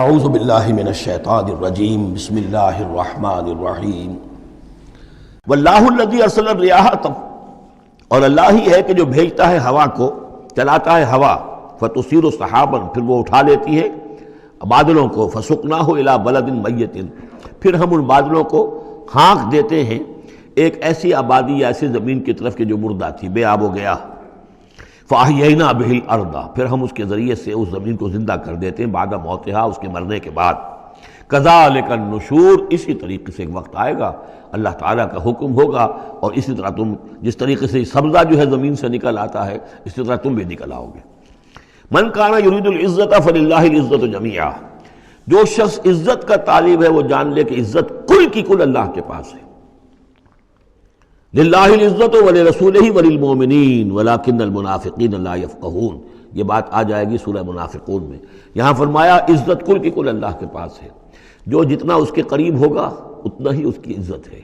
اعوذ باللہ من الشیطان الرجیم بسم اللہ الرحمن الرحیم واللہ الذی ارسل الرياح اور اللہ ہی ہے کہ جو بھیجتا ہے ہوا کو، چلاتا ہے ہوا، فتصیر سحابا پھر وہ اٹھا لیتی ہے بادلوں کو، فسقناہ الی بلد میت پھر ہم ان بادلوں کو ہانک دیتے ہیں ایک ایسی آبادی یا ایسی زمین کی طرف کہ جو مردہ تھی، بے آب و گیا، فاحیینا بہ الارض پھر ہم اس کے ذریعے سے اس زمین کو زندہ کر دیتے ہیں بعد موتہا اس کے مرنے کے بعد، کذالک النشور اسی طریقے سے ایک وقت آئے گا اللہ تعالیٰ کا حکم ہوگا اور اسی طرح تم جس طریقے سے سبزہ جو ہے زمین سے نکل آتا ہے اسی طرح تم بھی نکل آؤ گے۔ من کان یرید العزت فللہ العزت جمیعا، جو شخص عزت کا طالب ہے وہ جان لے کہ عزت کل کی کل اللہ کے پاس ہے۔ للہ العزت ولرسولہ وللمؤمنین ولکن المنافقین لا یفقہون، یہ بات آ جائے گی سورہ منافقون میں۔ یہاں فرمایا عزت کل کی کل اللہ کے پاس ہے، جو جتنا اس کے قریب ہوگا اتنا ہی اس کی عزت ہے،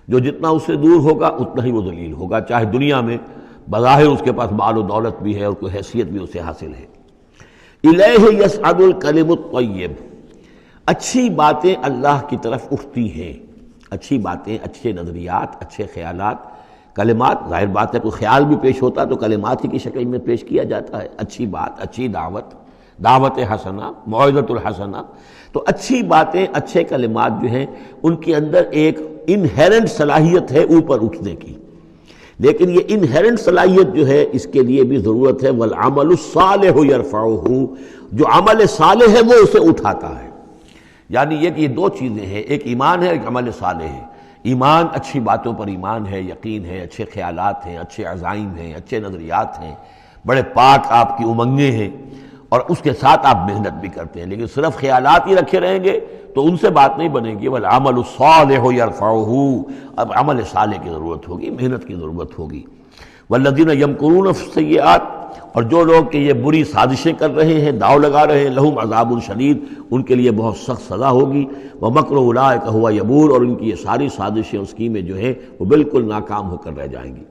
جو جتنا اس سے دور ہوگا اتنا ہی وہ ذلیل ہوگا، چاہے دنیا میں بظاہر اس کے پاس مال و دولت بھی ہے اور کوئی حیثیت بھی اسے حاصل ہے۔ الیہ یصعد الکلم الطیب، اچھی باتیں اللہ کی طرف اٹھتی ہیں، اچھی باتیں، اچھے نظریات، اچھے خیالات، کلمات، ظاہر بات ہے کوئی خیال بھی پیش ہوتا تو کلمات ہی کی شکل میں پیش کیا جاتا ہے، اچھی بات، اچھی دعوت، دعوت حسنہ، موعظۃ الحسنہ، تو اچھی باتیں، اچھے کلمات جو ہیں ان کے اندر ایک انہیرنٹ صلاحیت ہے اوپر اٹھنے کی، لیکن یہ انہیرنٹ صلاحیت جو ہے اس کے لیے بھی ضرورت ہے والعمل الصالح یرفعہ، جو عمل صالح ہے وہ اسے اٹھاتا ہے، یعنی یہ کہ یہ دو چیزیں ہیں، ایک ایمان ہے ایک عمل صالح ہے۔ ایمان اچھی باتوں پر ایمان ہے، یقین ہے، اچھے خیالات ہیں، اچھے عزائم ہیں، اچھے نظریات ہیں، بڑے پاک آپ کی امنگیں ہیں اور اس کے ساتھ آپ محنت بھی کرتے ہیں، لیکن صرف خیالات ہی رکھے رہیں گے تو ان سے بات نہیں بنے گی۔ والعمل الصالح یرفعہ، اب عمل صالح کی ضرورت ہوگی، محنت کی ضرورت ہوگی۔ والذین یمکرون فی السیئات، اور جو لوگ کہ یہ بری سازشیں کر رہے ہیں، داؤ لگا رہے ہیں، لہم عذاب شدید، ان کے لیے بہت سخت سزا ہوگی۔ ومکر اولئک ھو یبور، اور ان کی یہ ساری سازشیں اور اسکیمیں جو ہیں وہ بالکل ناکام ہو کر رہ جائیں گی۔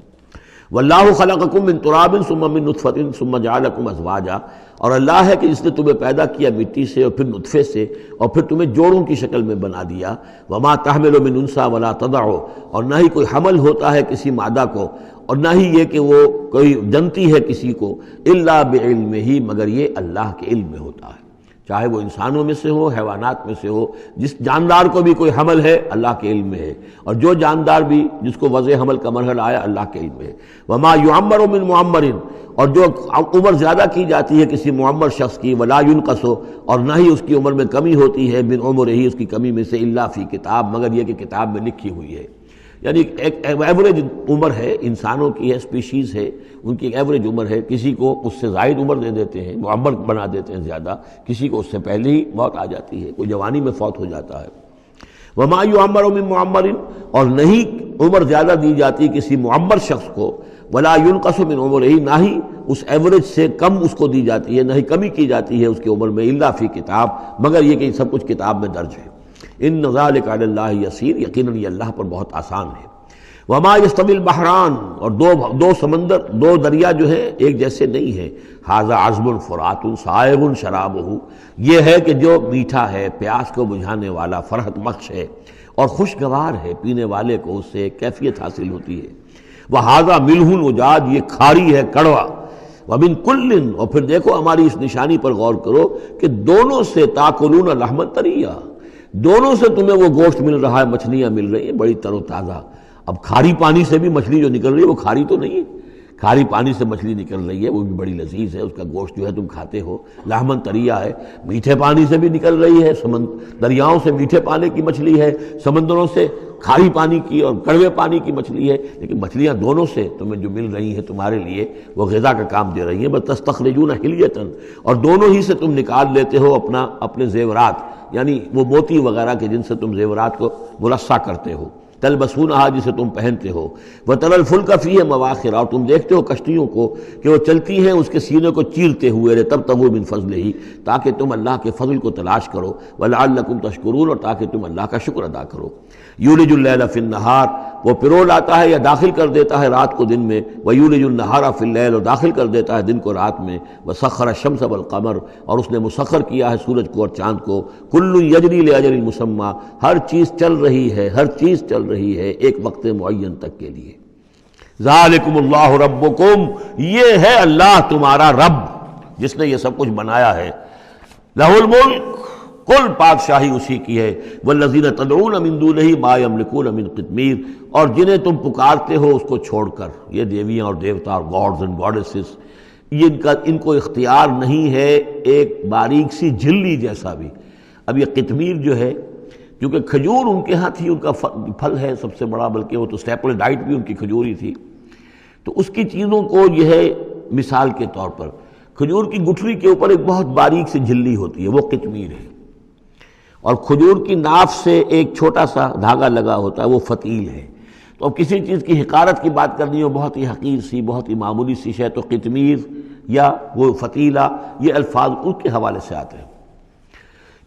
واللہ خلقکم من تراب ثم من نطفۃ ثم جعلکم ازواجا، اور اللہ ہے کہ جس نے تمہیں پیدا کیا مٹی سے اور پھر نطفے سے اور پھر تمہیں جوڑوں کی شکل میں بنا دیا۔ وما تحمل من انثی ولا تضع، اور نہ ہی کوئی حمل ہوتا ہے کسی مادہ کو اور نہ ہی یہ کہ وہ کوئی جنتی ہے کسی کو، الا بعلمہ، مگر یہ اللہ کے علم میں ہوتا ہے، چاہے وہ انسانوں میں سے ہو، حیوانات میں سے ہو، جس جاندار کو بھی کوئی حمل ہے اللہ کے علم میں ہے، اور جو جاندار بھی جس کو وضع حمل کا مرحلہ آیا اللہ کے علم میں ہے۔ وما یعمر من معمر، اور جو عمر زیادہ کی جاتی ہے کسی معمر شخص کی، ولا ینقص، اور نہ ہی اس کی عمر میں کمی ہوتی ہے، من عمرہ، اس کی کمی میں سے، الا فی کتاب، مگر یہ کہ کتاب میں لکھی ہوئی ہے۔ یعنی ایک ایوریج عمر ہے انسانوں کی، ہے اسپیشیز ہے، ان کی ایک ایوریج عمر ہے، کسی کو اس سے زائد عمر دے دیتے ہیں، معمر بنا دیتے ہیں زیادہ، کسی کو اس سے پہلے ہی موت آ جاتی ہے، کوئی جوانی میں فوت ہو جاتا ہے۔ وما یعمر من معمر، اور نہیں عمر زیادہ دی جاتی کسی معمر شخص کو، ولا ینقص من عمرہ، نہ ہی اس ایوریج سے کم اس کو دی جاتی ہے، نہ ہی کمی کی جاتی ہے اس کی عمر میں، الا فی کتاب، مگر یہ کہ سب کچھ کتاب میں درج ہے۔ ان ذلک علی اللہ یسیر، یقیناً یہ اللہ پر بہت آسان ہے۔ وما یستوی البحران، اور دو سمندر، دو دریا جو ہیں ایک جیسے نہیں ہیں۔ ھذا عذب فرات سائغ شرابہ، یہ ہے کہ جو میٹھا ہے، پیاس کو بجھانے والا، فرحت بخش ہے اور خوشگوار ہے، پینے والے کو اس سے ایک کیفیت حاصل ہوتی ہے۔ وھذا ملح اجاج، یہ کھاری ہے کڑوا۔ ومن کل، اور پھر دیکھو ہماری اس نشانی پر غور کرو کہ دونوں سے تاکلون لحما طریا، دونوں سے تمہیں وہ گوشت مل رہا ہے، مچھلیاں مل رہی ہیں بڑی تر و تازہ۔ اب کھاری پانی سے بھی مچھلی جو نکل رہی ہے وہ کھاری تو نہیں ہے، کھاری پانی سے مچھلی نکل رہی ہے وہ بھی بڑی لذیذ ہے، اس کا گوشت جو ہے تم کھاتے ہو، لحمن طریا ہے۔ میٹھے پانی سے بھی نکل رہی ہے، دریاؤں سے میٹھے پانی کی مچھلی ہے، سمندروں سے کھاری پانی کی اور کڑوے پانی کی مچھلی ہے، لیکن مچھلیاں دونوں سے تمہیں جو مل رہی ہیں تمہارے لیے وہ غذا کا کام دے رہی ہیں۔ بس تستخرجون حلیۃ، اور دونوں ہی سے تم نکال لیتے ہو اپنے زیورات، یعنی وہ موتی وغیرہ کے جن سے تم زیورات کو مرصع کرتے ہو، تلبسونہا، جسے تم پہنتے ہو، وتری الفلک فیہ مواخر، اور تم دیکھتے ہو کشتیوں کو کہ وہ چلتی ہیں اس کے سینے کو چیرتے ہوئے، تبتغوا من فضلہ، تاکہ تم اللہ کے فضل کو تلاش کرو، ولعلکم تشکرون، اور تاکہ تم اللہ کا شکر ادا کرو۔ یولج اللیل فی النہار، وہ پرو لاتا ہے یا داخل کر دیتا ہے رات کو دن میں، ویولج النہار فی اللیل، اور داخل کر دیتا ہے دن کو رات میں، وسخر الشمس والقمر، اور اس نے مسخر کیا ہے سورج کو اور چاند کو، کل یجری لاجل مسمى، ہر چیز چل رہی ہے، ہر چیز چل رہی ہے ایک وقت معین تک کے لیے۔ ذالکم اللہ ربکم، یہ ہے اللہ تمہارا رب جس نے یہ سب کچھ بنایا ہے۔ لہ الملک، کل بادشاہی اسی کی ہے، والذین تدعون من دونہ ما یملکون من قطمیر، اور جنہیں تم پکارتے ہو اس کو چھوڑ کر، یہ دیویاں اور دیوتا اور گاڈز اینڈ گاڈیسز، ان کو اختیار نہیں ہے ایک باریک سی جھلی جیسا بھی۔ اب یہ قطمیر جو ہے، کیونکہ کھجور ان کے ہاں تھی، ان کا پھل ہے سب سے بڑا، بلکہ وہ تو اسٹیپل ڈائٹ بھی ان کی کھجور ہی تھی، تو اس کی چیزوں کو یہ ہے مثال کے طور پر کھجور کی گٹھلی کے اوپر ایک بہت باریک سی جھلی ہوتی ہے، وہ قطمیر ہے، اور کھجور کی ناف سے ایک چھوٹا سا دھاگا لگا ہوتا ہے، وہ فتیل ہے۔ تو اب کسی چیز کی حقارت کی بات کرنی ہو، بہت ہی حقیر سی، بہت ہی معمولی سی شے، تو قطمیر یا وہ فتیلہ، یہ الفاظ ان کے حوالے سے آتے ہیں۔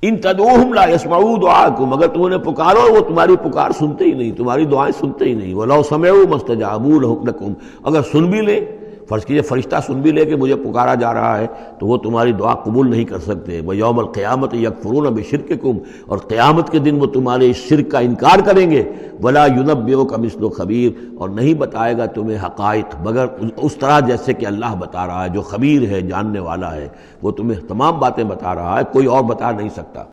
ان تدعوہم لا یسمعوا دعاءکم، اگر تم انہیں پکارو وہ تمہاری پکار سنتے ہی نہیں، تمہاری دعائیں سنتے ہی نہیں۔ وَلَوْ سَمِعُوا مَا اسْتَجَابُوا لَكُمْ، اگر سن بھی لے، فرض کیجئے فرشتہ سن بھی لے کہ مجھے پکارا جا رہا ہے، تو وہ تمہاری دعا قبول نہیں کر سکتے۔ وَيَوْمَ الْقِيَامَةِ يَكْفُرُونَ بِشِرْكِكُمْ، اور قیامت کے دن وہ تمہارے اس شرک کا انکار کریں گے۔ وَلَا يُنَبِّئُكَ مِثْلُ خَبِيرٍ، اور نہیں بتائے گا تمہیں حقائق مگر اس طرح جیسے کہ اللہ بتا رہا ہے، جو خبیر ہے، جاننے والا ہے، وہ تمہیں تمام باتیں بتا رہا ہے، کوئی اور بتا نہیں سکتا۔